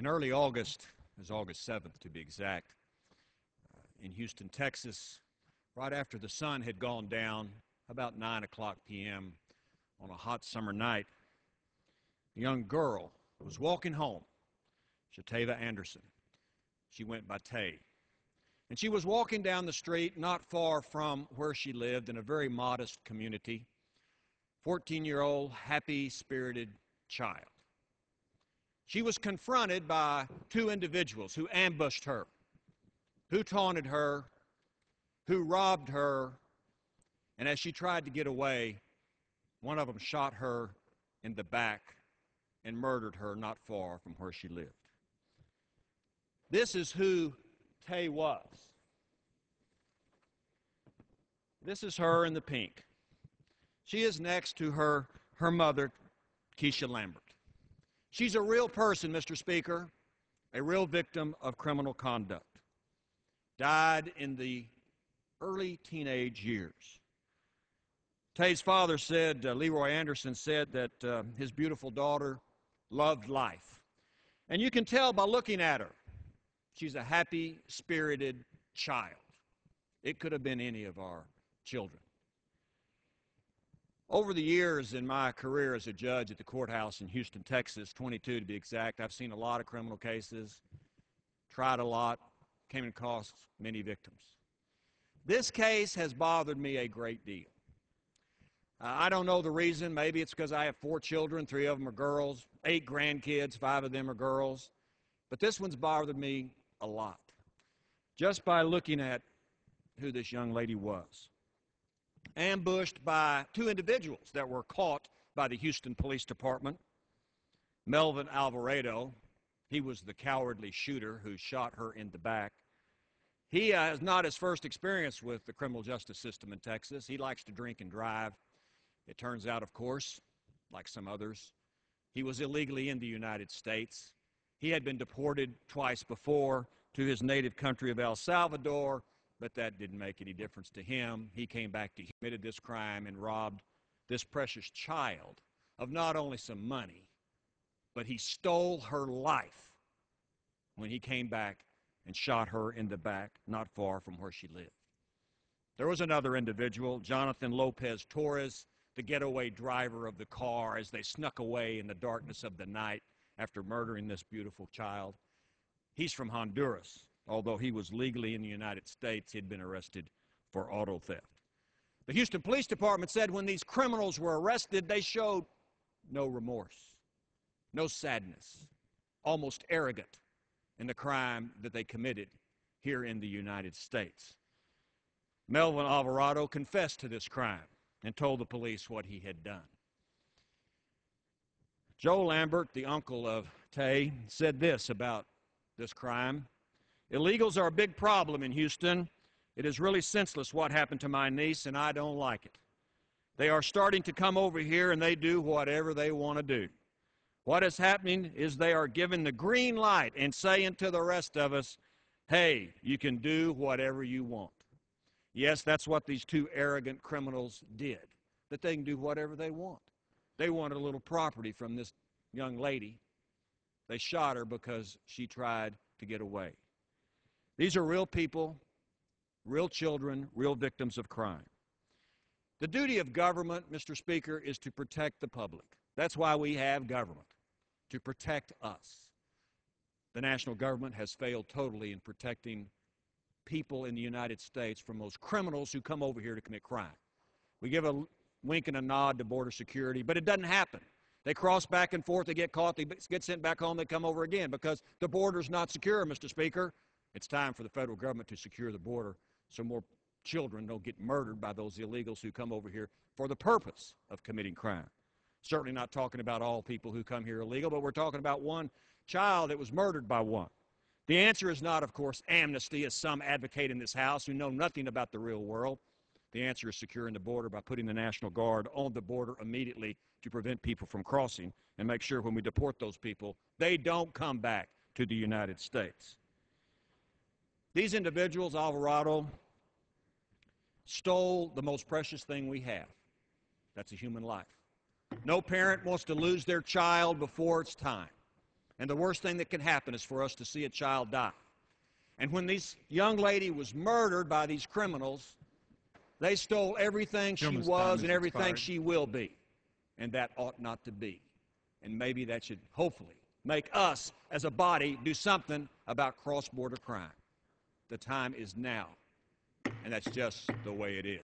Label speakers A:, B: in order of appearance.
A: In early August, it was August 7th to be exact, in Houston, Texas, right after the sun had gone down, about 9 o'clock p.m. on a hot summer night, a young girl was walking home, Shatavia Anderson. She went by Tay. And she was walking down the street not far from where she lived in a very modest community, 14-year-old, happy-spirited child. She was confronted by two individuals who ambushed her, who taunted her, who robbed her, and as she tried to get away, one of them shot her in the back and murdered her not far from where she lived. This is who Tay was. This is her in the pink. She is next to her mother, Keisha Lambert. She's a real person, Mr. Speaker, a real victim of criminal conduct. Died in the early teenage years. Tay's father said, Leroy Anderson said that his beautiful daughter loved life. And you can tell by looking at her, she's a happy-spirited child. It could have been any of our children. Over the years in my career as a judge at the courthouse in Houston, Texas, 22 to be exact, I've seen a lot of criminal cases, tried a lot, came across many victims. This case has bothered me a great deal. I don't know the reason. Maybe it's because I have 4 children, 3 of them are girls, 8 grandkids, 5 of them are girls. But this one's bothered me a lot, just by looking at who this young lady was. Ambushed by 2 individuals that were caught by the Houston Police Department. Melvin Alvarado, he was the cowardly shooter who shot her in the back. He has not his first experience with the criminal justice system in Texas. He likes to drink and drive. It turns out, of course, like some others, he was illegally in the United States. He had been deported twice before to his native country of El Salvador, but that didn't make any difference to him. He came back to committed this crime and robbed this precious child of not only some money, but he stole her life when he came back and shot her in the back not far from where she lived. There was another individual, Jonathan Lopez Torres, the getaway driver of the car as they snuck away in the darkness of the night after murdering this beautiful child. He's from Honduras. Although he was legally in the United States, he had been arrested for auto theft. The Houston Police Department said when these criminals were arrested, they showed no remorse, no sadness, almost arrogant in the crime that they committed here in the United States. Melvin Alvarado confessed to this crime and told the police what he had done. Joe Lambert, the uncle of Tay, said this about this crime. Illegals are a big problem in Houston. It is really senseless what happened to my niece, and I don't like it. They are starting to come over here, and they do whatever they want to do. What is happening is they are giving the green light and saying to the rest of us, hey, you can do whatever you want. Yes, that's what these 2 arrogant criminals did, that they can do whatever they want. They wanted a little property from this young lady. They shot her because she tried to get away. These are real people, real children, real victims of crime. The duty of government, Mr. Speaker, is to protect the public. That's why we have government, to protect us. The national government has failed totally in protecting people in the United States from those criminals who come over here to commit crime. We give a wink and a nod to border security, but it doesn't happen. They cross back and forth, they get caught, they get sent back home, they come over again because the border's not secure, Mr. Speaker. It's time for the federal government to secure the border so more children don't get murdered by those illegals who come over here for the purpose of committing crime. Certainly not talking about all people who come here illegal, but we're talking about one child that was murdered by one. The answer is not, of course, amnesty, as some advocate in this House who know nothing about the real world. The answer is securing the border by putting the National Guard on the border immediately to prevent people from crossing and make sure when we deport those people, they don't come back to the United States. These individuals, Alvarado, stole the most precious thing we have. That's a human life. No parent wants to lose their child before it's time. And the worst thing that can happen is for us to see a child die. And when this young lady was murdered by these criminals, they stole everything she was and everything she will be. And that ought not to be. And maybe that should hopefully make us as a body do something about cross-border crime. The time is now. And that's just the way it is.